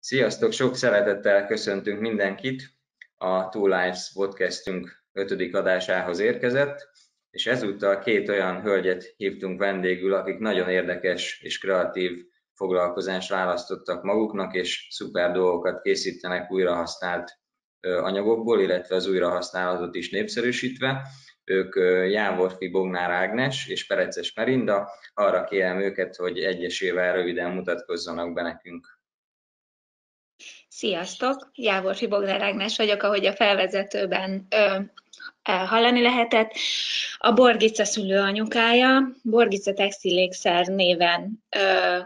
Sziasztok! Sok szeretettel köszöntünk mindenkit. A Two Lives podcastünk 5. adásához érkezett, és ezúttal két olyan hölgyet hívtunk vendégül, akik nagyon érdekes és kreatív foglalkozást választottak maguknak, és szuper dolgokat készítenek újrahasznált anyagokból, illetve az újrahasználatot is népszerűsítve. Ők Jávorfi Bognár Ágnes és Pereces Merinda. Arra kérem őket, hogy egyesével röviden mutatkozzanak be nekünk. Sziasztok! Jávorfi Bognár Ágnes vagyok, ahogy a felvezetőben hallani lehetett. A Borgica szülőanyukája, Borgica Textilékszer néven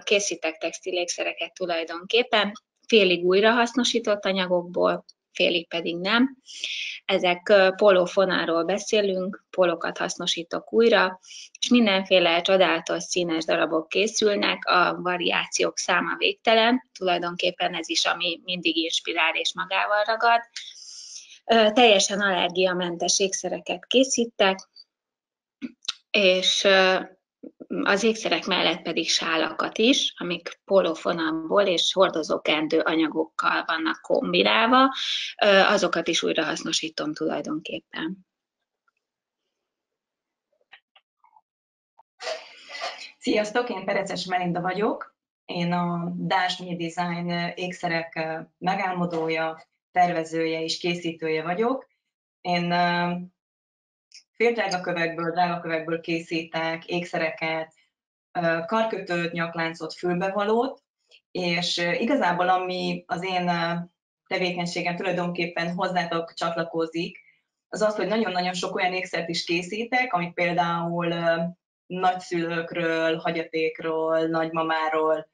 készítek textilékszereket tulajdonképpen, félig újrahasznosított anyagokból, félig pedig nem. Ezek pólófonáról beszélünk, pólókat hasznosítok újra, és mindenféle csodálatos színes darabok készülnek, a variációk száma végtelen, tulajdonképpen ez is, ami mindig inspirál és magával ragad. Teljesen allergiamentes ékszereket készítek, és az ékszerek mellett pedig sálakat is, amik pólófonalból és hordozókendő anyagokkal vannak kombinálva, azokat is újrahasznosítom tulajdonképpen. Sziasztok, én Pereces Merinda vagyok. Én a Dásnyi Design ékszerek megálmodója, tervezője és készítője vagyok. Én drágakövekből készítek ékszereket, karkötőt, nyakláncot, fülbevalót, és igazából ami az én tevékenységem tulajdonképpen hozzátok csatlakozik, az az, hogy nagyon-nagyon sok olyan ékszert is készítek, amik például nagyszülőkről, hagyatékról, nagymamáról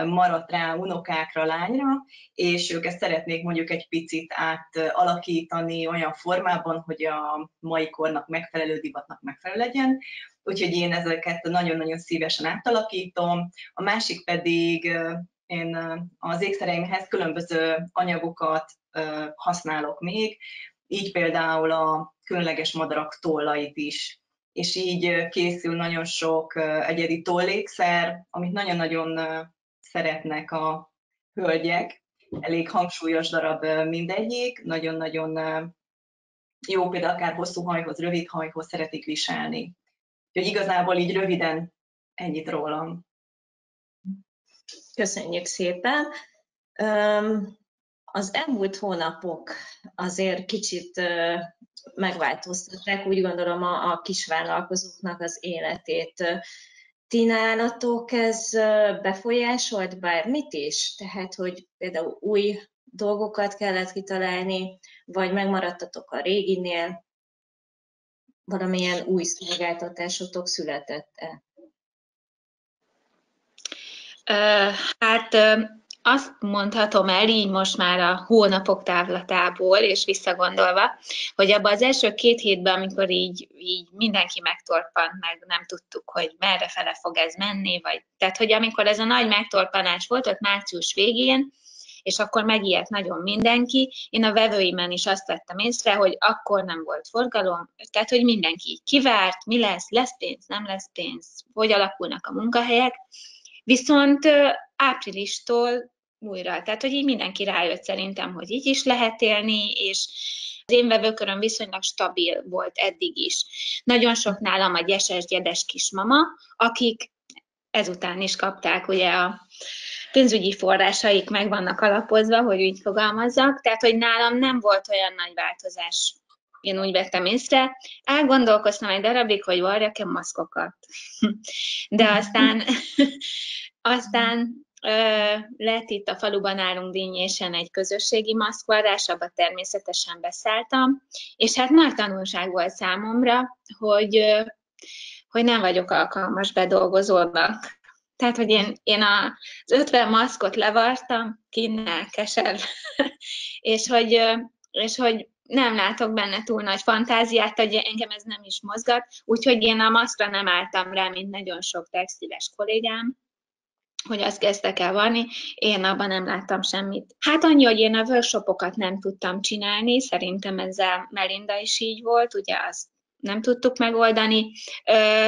maradt rá unokákra, lányra, és ők ezt szeretnék mondjuk egy picit átalakítani olyan formában, hogy a mai kornak megfelelő, divatnak megfelelő legyen. Úgyhogy én ezeket nagyon-nagyon szívesen átalakítom. A másik pedig én az ékszereimhez különböző anyagokat használok még, így például a különleges madarak tollait is. És így készül nagyon sok egyedi tollékszer, amit nagyon-nagyon szeretnek a hölgyek. Elég hangsúlyos darab mindegyik, nagyon-nagyon jó, például akár hosszú hajhoz, rövid hajhoz szeretik viselni. Úgyhogy igazából így röviden ennyit rólam. Köszönjük szépen! Az elmúlt hónapok azért kicsit megváltoztatták, úgy gondolom, a kisvállalkozóknak az életét. Ti nálatok ez befolyásolt bármit is? Tehát, hogy például új dolgokat kellett kitalálni, vagy megmaradtatok a réginél, valamilyen új szolgáltatásotok született-e? Azt mondhatom el így most már a hónapok távlatából, és visszagondolva, hogy abban az első 2 hétben, amikor így mindenki megtorpant, meg nem tudtuk, hogy merre fele fog ez menni, tehát, hogy amikor ez a nagy megtorpanás volt, ott március végén, és akkor megijedt nagyon mindenki, én a vevőimen is azt vettem észre, hogy akkor nem volt forgalom, tehát, hogy mindenki így kivárt, mi lesz pénz, nem lesz pénz, hogy alakulnak a munkahelyek, viszont áprilistól újra, tehát hogy így mindenki rájött szerintem, hogy így is lehet élni, és az én vevőköröm viszonylag stabil volt eddig is. Nagyon sok nálam a gyeses-gyedes kismama, akik ezután is kapták, ugye a pénzügyi forrásaik meg vannak alapozva, hogy úgy fogalmazzak, tehát hogy nálam nem volt olyan nagy változás. Én úgy vettem észre, elgondolkoztam egy darabig, hogy varjak-e maszkokat. De aztán lett itt a faluban nálunk Dínyésen egy közösségi maszkvarrás, abba természetesen beszálltam, és hát nagy tanulság volt számomra, hogy nem vagyok alkalmas bedolgozónak. Tehát, hogy én az 50 maszkot levartam, kinnel keserve, és hogy nem látok benne túl nagy fantáziát, hogy engem ez nem is mozgat, úgyhogy én a maszkra nem álltam rá, mint nagyon sok textiles kollégám, hogy azt kezdtek el vanni, én abban nem láttam semmit. Hát annyi, hogy én a workshopokat nem tudtam csinálni, szerintem ezzel Melinda is így volt, ugye azt nem tudtuk megoldani.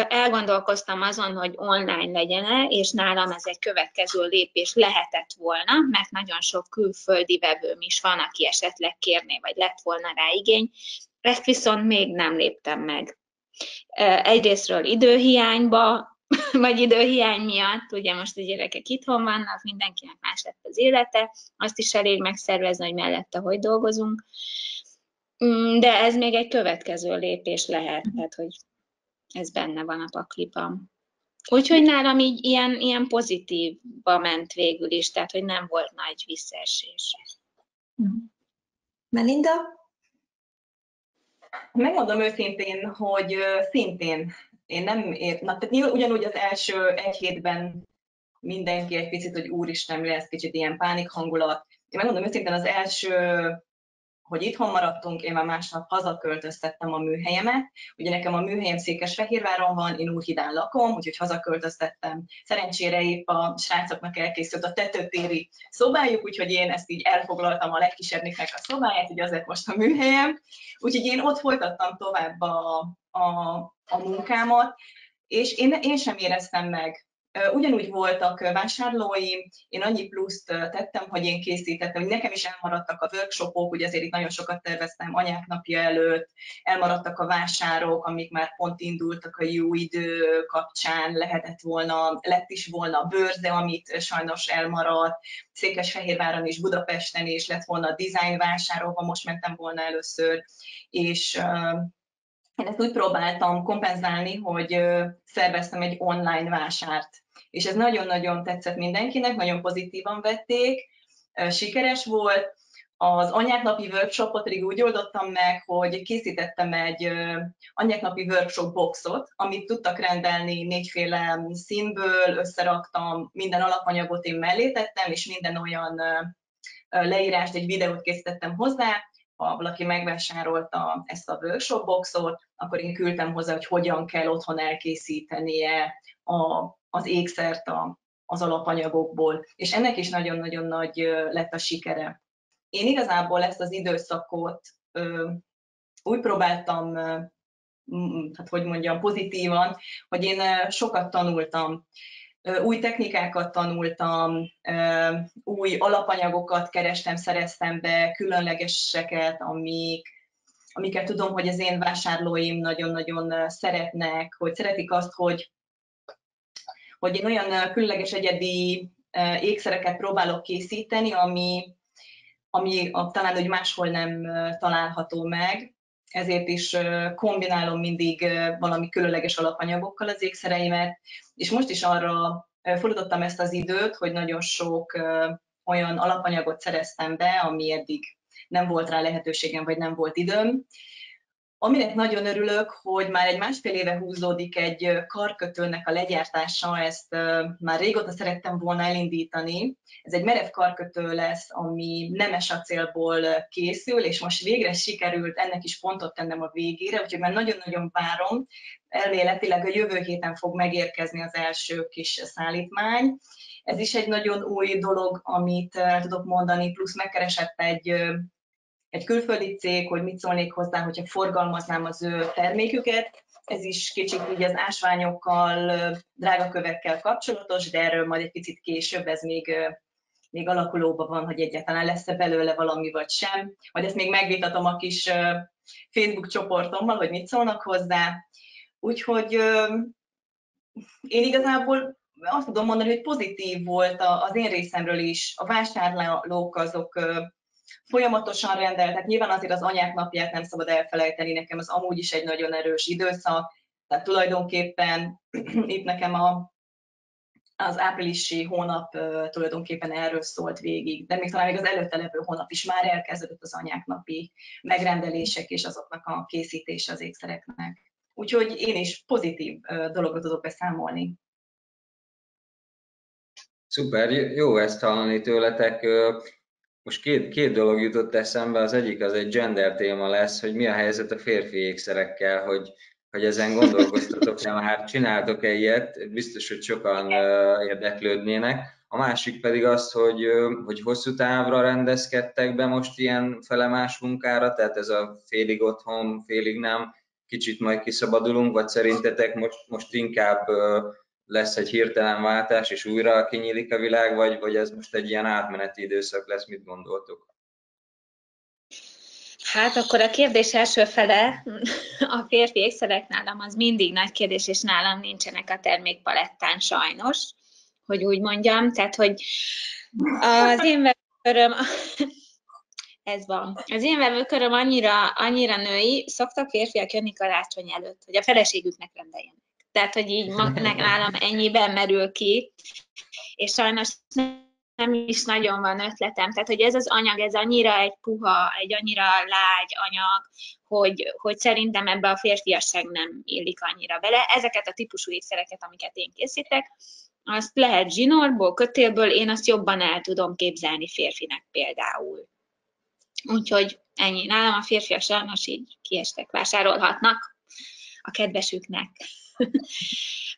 Elgondolkoztam azon, hogy online legyen-e, és nálam ez egy következő lépés lehetett volna, mert nagyon sok külföldi vevőm is van, aki esetleg kérné, vagy lett volna rá igény. Ezt viszont még nem léptem meg. Egyrésztről időhiányba, vagy időhiány miatt, ugye most a gyerekek itthon vannak, mindenkinek más lett az élete, azt is elég megszervezni, hogy mellette hogy dolgozunk. De ez még egy következő lépés lehet, tehát hogy ez benne van a pakliban. Úgyhogy nálam így ilyen pozitívba ment végül is, tehát hogy nem volt nagy visszaesés. Melinda? Megmondom őszintén, hogy szintén én nem tehát ugyanúgy az első egy hétben mindenki egy picit, hogy úristen, mi lesz, kicsit ilyen pánik hangulat. Én megmondom őszintén, az első, hogy itthon maradtunk, én már másnap hazaköltöztettem a műhelyemet. Ugye nekem a műhelyem Székesfehérváron van, én Újhidán lakom, úgyhogy hazaköltöztettem. Szerencsére épp a srácoknak elkészült a tetőtéri szobájuk, úgyhogy én ezt így elfoglaltam a legkisebbiknek a szobáját, ugye azért most a műhelyem. Úgyhogy én ott folytattam tovább a munkámat, és én sem éreztem meg. Ugyanúgy voltak vásárlóim, én annyi pluszt tettem, hogy én készítettem, hogy nekem is elmaradtak a workshopok, ugye azért itt nagyon sokat terveztem anyák napja előtt, elmaradtak a vásárok, amik már pont indultak a jó idő kapcsán, lett is volna a bőrze, amit sajnos elmaradt, Székesfehérváron és Budapesten is lett volna a design vásárokba, most mentem volna először, és én ezt úgy próbáltam kompenzálni, hogy szerveztem egy online vásárt. És ez nagyon-nagyon tetszett mindenkinek, nagyon pozitívan vették, sikeres volt. Az anyáknapi workshopot pedig úgy oldottam meg, hogy készítettem egy anyáknapi workshop boxot, amit tudtak rendelni 4 színből, összeraktam, minden alapanyagot én mellé tettem, és minden olyan leírást, egy videót készítettem hozzá. Ha valaki megvásárolta ezt a workshop boxot, akkor én küldtem hozzá, hogy hogyan kell otthon elkészítenie az ékszert az alapanyagokból. És ennek is nagyon-nagyon nagy lett a sikere. Én igazából ezt az időszakot úgy próbáltam, hát hogy mondjam, pozitívan, hogy én sokat tanultam. Új technikákat tanultam, új alapanyagokat kerestem, szereztem be, különlegeseket, amiket tudom, hogy az én vásárlóim nagyon-nagyon szeretnek, hogy szeretik azt, hogy én olyan különleges egyedi ékszereket próbálok készíteni, ami talán úgy máshol nem található meg. Ezért is kombinálom mindig valami különleges alapanyagokkal az ékszereimet, és most is arra fordítottam ezt az időt, hogy nagyon sok olyan alapanyagot szereztem be, ami eddig nem volt rá lehetőségem, vagy nem volt időm. Aminek nagyon örülök, hogy már egy 1,5 éve húzódik egy karkötőnek a legyártása, ezt már régóta szerettem volna elindítani. Ez egy merev karkötő lesz, ami nemes acélból készül, és most végre sikerült ennek is pontot tennem a végére, úgyhogy már nagyon-nagyon várom. Elméletileg a jövő héten fog megérkezni az első kis szállítmány. Ez is egy nagyon új dolog, amit tudok mondani, plusz megkeresett egy külföldi cég, hogy mit szólnék hozzá, hogyha forgalmaznám az ő terméküket. Ez is kicsit így az ásványokkal, drágakövekkel kapcsolatos, de erről majd egy picit később, ez még alakulóban van, hogy egyáltalán lesz-e belőle valami vagy sem. Majd ezt még megvitatom a kis Facebook csoportommal, hogy mit szólnak hozzá. Úgyhogy én igazából azt tudom mondani, hogy pozitív volt az én részemről is. A vásárlók azok folyamatosan rendeltek. Nyilván azért az anyák napját nem szabad elfelejteni, nekem az amúgy is egy nagyon erős időszak, tehát tulajdonképpen itt nekem az áprilisi hónap tulajdonképpen erről szólt végig, de még talán még az előtte levő hónap is már elkezdődött az anyák napi megrendelések és azoknak a készítése az ékszereknek. Úgyhogy én is pozitív dologról tudok beszámolni. Szuper, jó ezt hallani tőletek. Most két dolog jutott eszembe, az egyik az egy gender téma lesz, hogy mi a helyzet a férfi ékszerekkel, hogy ezen gondolkoztatok-e, már csináltok-e ilyet, biztos, hogy sokan érdeklődnének. A másik pedig az, hogy hosszú távra rendezkedtek be most ilyen felemás munkára, tehát ez a félig otthon, félig nem kicsit majd kiszabadulunk, vagy szerintetek most inkább lesz egy hirtelen váltás, és újra kinyílik a világ, vagy ez most egy ilyen átmeneti időszak lesz, mit gondoltok? Hát akkor a kérdés első fele, a férfi ékszerek nálam az mindig nagy kérdés, és nálam nincsenek a termékpalettán sajnos, hogy úgy mondjam. Tehát, hogy az én vevőköröm, ez van. Az én vevőköröm annyira női, szoktak férfiak jönni karácsony előtt, hogy a feleségüknek rendeljenek. Tehát, hogy így nálam ennyiben merül ki, és sajnos nem is nagyon van ötletem. Tehát, hogy ez az anyag, ez annyira egy puha, egy annyira lágy anyag, hogy szerintem ebbe a férfiasság nem illik annyira bele. Ezeket a típusú ékszereket, amiket én készítek, azt lehet zsinórból, kötélből, én azt jobban el tudom képzelni férfinek például. Úgyhogy ennyi. Nálam a férfiak sajnos így kiestek, vásárolhatnak a kedvesüknek.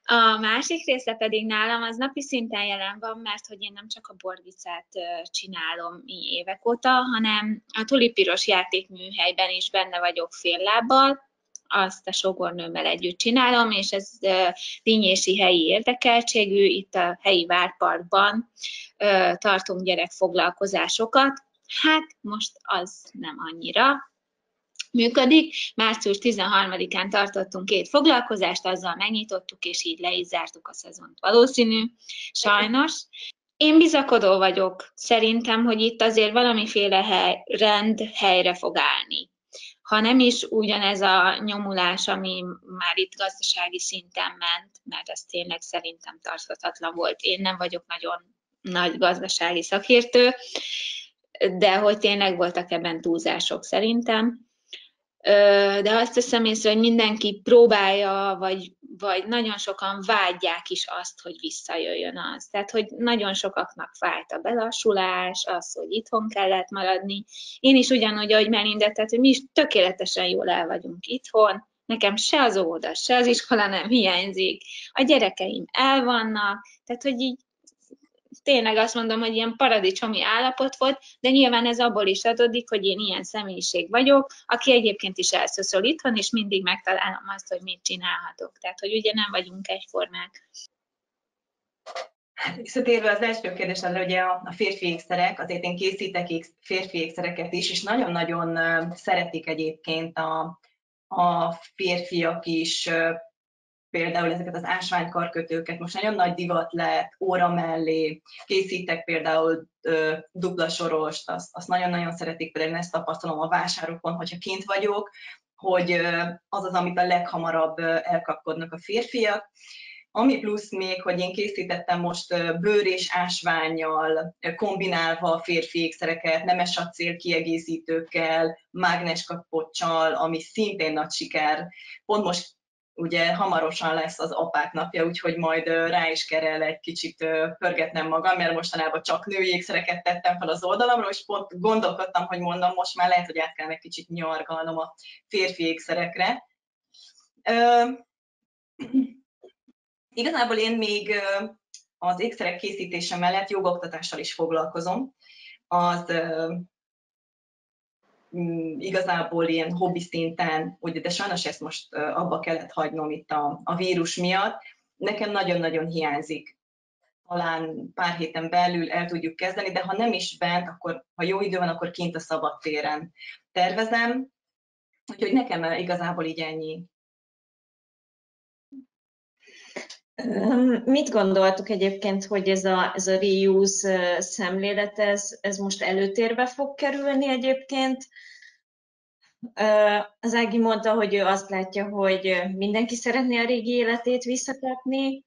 A másik része pedig nálam az napi szinten jelen van, mert hogy én nem csak a borgicát csinálom így évek óta, hanem a tulipiros játékműhelyben is benne vagyok fél lábbal, azt a sógornőmmel együtt csinálom, és ez Dínyési helyi érdekeltségű, itt a helyi várparkban tartunk gyerekfoglalkozásokat. Hát most az nem annyira működik. Március 13-án tartottunk 2 foglalkozást, azzal megnyitottuk, és így le is zártuk a szezont. Valószínű, sajnos. Én bizakodó vagyok. Szerintem, hogy itt azért valamiféle rend helyre fog állni. Ha nem is ugyanez a nyomulás, ami már itt gazdasági szinten ment, mert ez tényleg szerintem tarthatatlan volt. Én nem vagyok nagyon nagy gazdasági szakértő, de hogy tényleg voltak ebben túlzások szerintem. De azt teszem észre, hogy mindenki próbálja, vagy nagyon sokan vágyják is azt, hogy visszajöjjön az. Tehát, hogy nagyon sokaknak fájt a belassulás, az, hogy itthon kellett maradni. Én is ugyanúgy, ahogy Melinda, tehát, hogy mi is tökéletesen jól el vagyunk itthon. Nekem se az óvoda, se az iskola nem hiányzik. A gyerekeim el vannak, tehát, hogy így tényleg azt mondom, hogy ilyen paradicsomi állapot volt, de nyilván ez abból is adódik, hogy én ilyen személyiség vagyok, aki egyébként is elszöszöl itthon, és mindig megtalálom azt, hogy mit csinálhatok. Tehát, hogy ugye nem vagyunk egyformák. Visszatérve az első kérdésedre, ugye a férfi ékszerek, azért én készítek férfi ékszereket is, és nagyon-nagyon szeretik egyébként a férfiak is, például ezeket az ásványkarkötőket, most nagyon nagy divat lett, óra mellé, készítek például dupla sorost, azt nagyon-nagyon szeretik, például ezt tapasztalom a vásárokon, hogyha kint vagyok, hogy az az, amit a leghamarabb elkapkodnak a férfiak. Ami plusz még, hogy én készítettem most bőr és ásvánnyal kombinálva a férfi ékszereket, nemes acél kiegészítőkkel, mágneskapocsal, ami szintén nagy siker. Pont most ugye hamarosan lesz az apák napja, úgyhogy majd rá is kell egy kicsit pörgetnem magam, mert mostanában csak női ékszereket tettem fel az oldalamra, és pont gondolkodtam, hogy mondom, most már lehet, hogy át kell egy kicsit nyargalnom a férfi ékszerekre. Igazából én még az ékszerek készítése mellett jogoktatással is foglalkozom. Az igazából ilyen hobbi szinten, ugye, de sajnos ezt most abba kellett hagynom itt a vírus miatt. Nekem nagyon-nagyon hiányzik. Talán pár héten belül el tudjuk kezdeni, de ha nem is bent, akkor ha jó idő van, akkor kint a szabadtéren tervezem. Úgyhogy nekem igazából így ennyi. Mit gondoltuk egyébként, hogy ez a reuse szemlélet, ez most előtérbe fog kerülni egyébként? Az Ági mondta, hogy ő azt látja, hogy mindenki szeretné a régi életét visszakapni,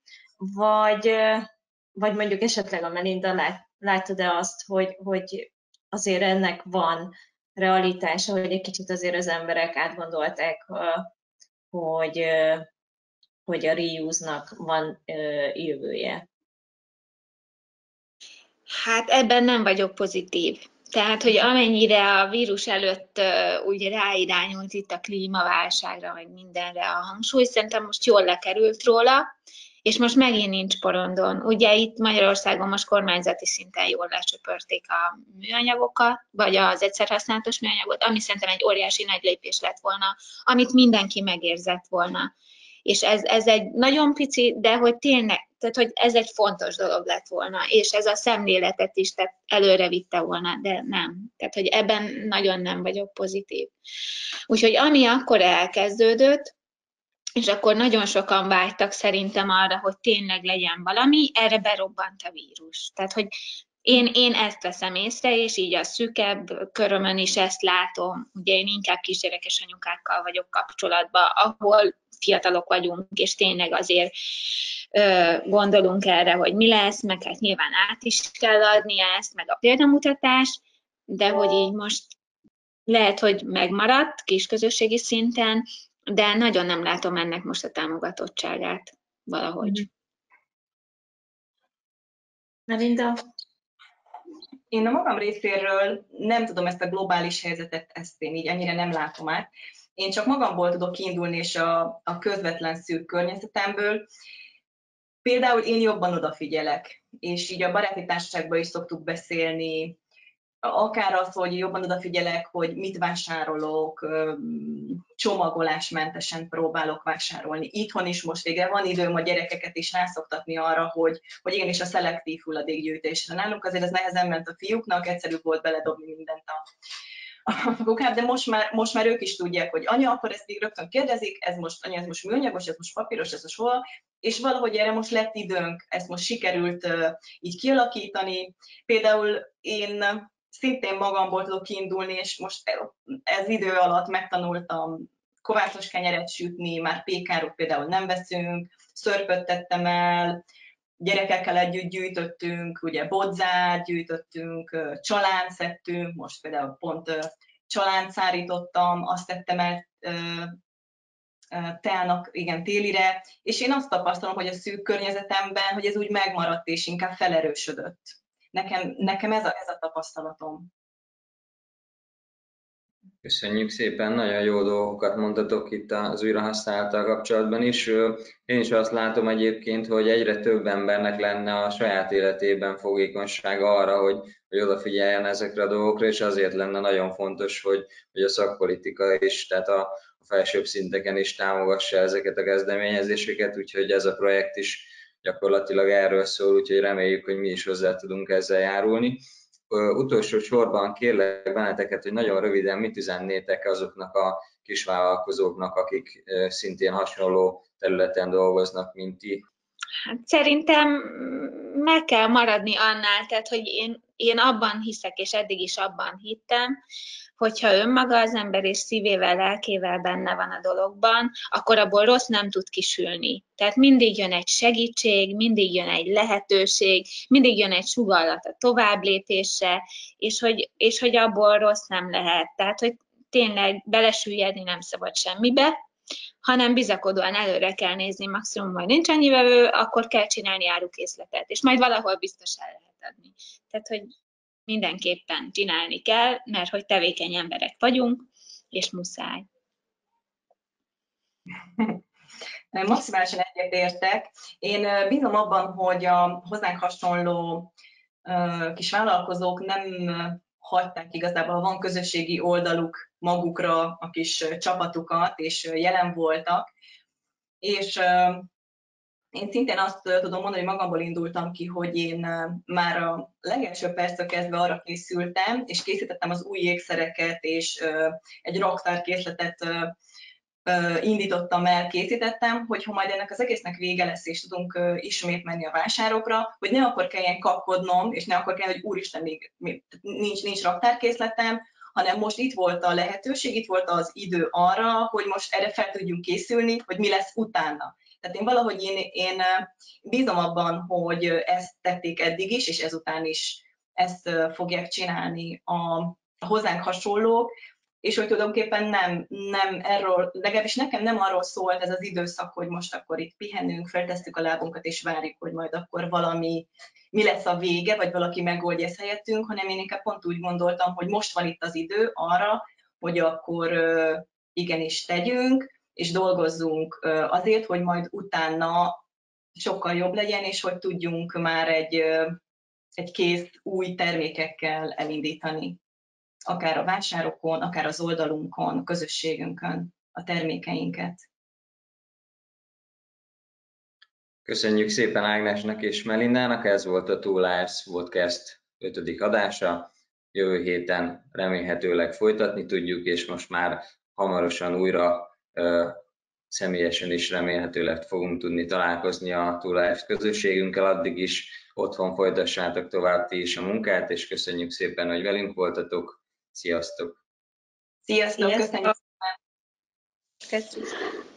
vagy mondjuk esetleg a Melinda látod-e azt, hogy azért ennek van realitása, hogy egy kicsit azért az emberek átgondolták, hogy a reuse-nak van jövője? Hát ebben nem vagyok pozitív. Tehát, hogy amennyire a vírus előtt úgy ráirányult itt a klímaválságra, vagy mindenre a hangsúly, szerintem most jól lekerült róla, és most megint nincs porondon. Ugye itt Magyarországon most kormányzati szinten jól lesöpörték a műanyagokat, vagy az egyszerhasználatos műanyagot, ami szerintem egy óriási nagy lépés lett volna, amit mindenki megérzett volna. És ez egy nagyon pici, de hogy tényleg, tehát hogy ez egy fontos dolog lett volna, és ez a szemléletet is tehát előre vitte volna, de nem. Tehát, hogy ebben nagyon nem vagyok pozitív. Úgyhogy ami akkor elkezdődött, és akkor nagyon sokan vágytak szerintem arra, hogy tényleg legyen valami, erre berobbant a vírus. Tehát, hogy én ezt veszem észre, és így a szűkebb körömön is ezt látom. Ugye én inkább kisgyerekes anyukákkal vagyok kapcsolatban, ahol fiatalok vagyunk, és tényleg azért gondolunk erre, hogy mi lesz, meg hát nyilván át is kell adni ezt, meg a példamutatás, de hogy így most lehet, hogy megmaradt kisközösségi szinten, de nagyon nem látom ennek most a támogatottságát valahogy. Melinda? Én a magam részéről nem tudom ezt a globális helyzetet, ezt én így ennyire nem látom át. Én csak magamból tudok kiindulni, és a közvetlen szűk környezetemből. Például én jobban odafigyelek, és így a baráti társaságban is szoktuk beszélni, akár az, hogy jobban odafigyelek, hogy mit vásárolok, csomagolásmentesen próbálok vásárolni. Itthon is most végre van időm a gyerekeket is rászoktatni arra, hogy igenis a szelektív hulladékgyűjtésre. Nálunk azért ez nehezen ment a fiúknak, egyszerűbb volt beledobni mindent a kukát, de most már ők is tudják, hogy anya, akkor ezt így rögtön kérdezik, ez most műanyagos, ez most papíros, ez most hol, és valahogy erre most lett időnk, ezt most sikerült így kialakítani. Például én szintén magamból tudok kiindulni, és most ez idő alatt megtanultam kovászos kenyeret sütni, már pékárok például nem veszünk, szörpöt tettem el, gyerekekkel együtt gyűjtöttünk, ugye bodzát gyűjtöttünk, csalánt szedtünk, most például pont csalánt szárítottam, azt tettem el teának, igen, télire, és én azt tapasztalom, hogy a szűk környezetemben, hogy ez úgy megmaradt és inkább felerősödött. Nekem ez a tapasztalatom. Köszönjük szépen, nagyon jó dolgokat mondtatok itt az újrahasználattal kapcsolatban is. Én is azt látom egyébként, hogy egyre több embernek lenne a saját életében fogékonysága arra, hogy odafigyeljen ezekre a dolgokra, és azért lenne nagyon fontos, hogy a szakpolitika is, tehát a felsőbb szinteken is támogassa ezeket a kezdeményezéseket, úgyhogy ez a projekt is gyakorlatilag erről szól, úgyhogy reméljük, hogy mi is hozzá tudunk ezzel járulni. Utolsó sorban kérlek benneteket, hogy nagyon röviden mit üzennétek azoknak a kisvállalkozóknak, akik szintén hasonló területen dolgoznak, mint ti. Hát szerintem meg kell maradni annál, tehát hogy én abban hiszek, és eddig is abban hittem, hogyha önmaga az ember és szívével, lelkével benne van a dologban, akkor abból rossz nem tud kisülni. Tehát mindig jön egy segítség, mindig jön egy lehetőség, mindig jön egy sugallat a továbblépésre, és hogy abból rossz nem lehet. Tehát, hogy tényleg belesüllyedni nem szabad semmibe, hanem bizakodóan előre kell nézni, maximum majd nincs annyi vevő, akkor kell csinálni árukészletet, és majd valahol biztos el lehet adni. Tehát, hogy mindenképpen csinálni kell, mert hogy tevékeny emberek vagyunk, és muszáj. Maximálisan egyetértek. Én bízom abban, hogy a hozzánk hasonló kis vállalkozók nem hagyták igazából, ha van közösségi oldaluk magukra a kis csapatukat, és jelen voltak. És én szintén azt tudom mondani, hogy magamból indultam ki, hogy én már a legelső perctől kezdve arra készültem, és készítettem az új ékszereket, és egy raktárkészletet indítottam el, készítettem, hogy ha majd ennek az egésznek vége lesz, és tudunk ismét menni a vásárokra, hogy ne akkor kelljen kapkodnom, és ne akkor kelljen, hogy úristen, még nincs raktárkészletem, hanem most itt volt a lehetőség, itt volt az idő arra, hogy most erre fel tudjunk készülni, hogy mi lesz utána. Tehát én valahogy én bízom abban, hogy ezt tették eddig is, és ezután is ezt fogják csinálni a hozzánk hasonlók, és hogy tulajdonképpen nem erről, legalábbis nekem nem arról szólt ez az időszak, hogy most akkor itt pihenünk, feltesszük a lábunkat, és várjuk, hogy majd akkor mi lesz a vége, vagy valaki megoldja ezt helyettünk, hanem én inkább pont úgy gondoltam, hogy most van itt az idő arra, hogy akkor igenis tegyünk, és dolgozzunk azért, hogy majd utána sokkal jobb legyen, és hogy tudjunk már egy kész új termékekkel elindítani. Akár a vásárokon, akár az oldalunkon, a közösségünkön a termékeinket. Köszönjük szépen Ágnesnek és Melindának, ez volt a Two Lives Podcast 5. adása. Jövő héten remélhetőleg folytatni tudjuk, és most már hamarosan újra személyesen is remélhetőleg fogunk tudni találkozni a Two Lives közösségünkkel. Addig is otthon folytassátok tovább ti is a munkát, és köszönjük szépen, hogy velünk voltatok. Sziasztok! Sziasztok! Köszönjük! Köszönjük!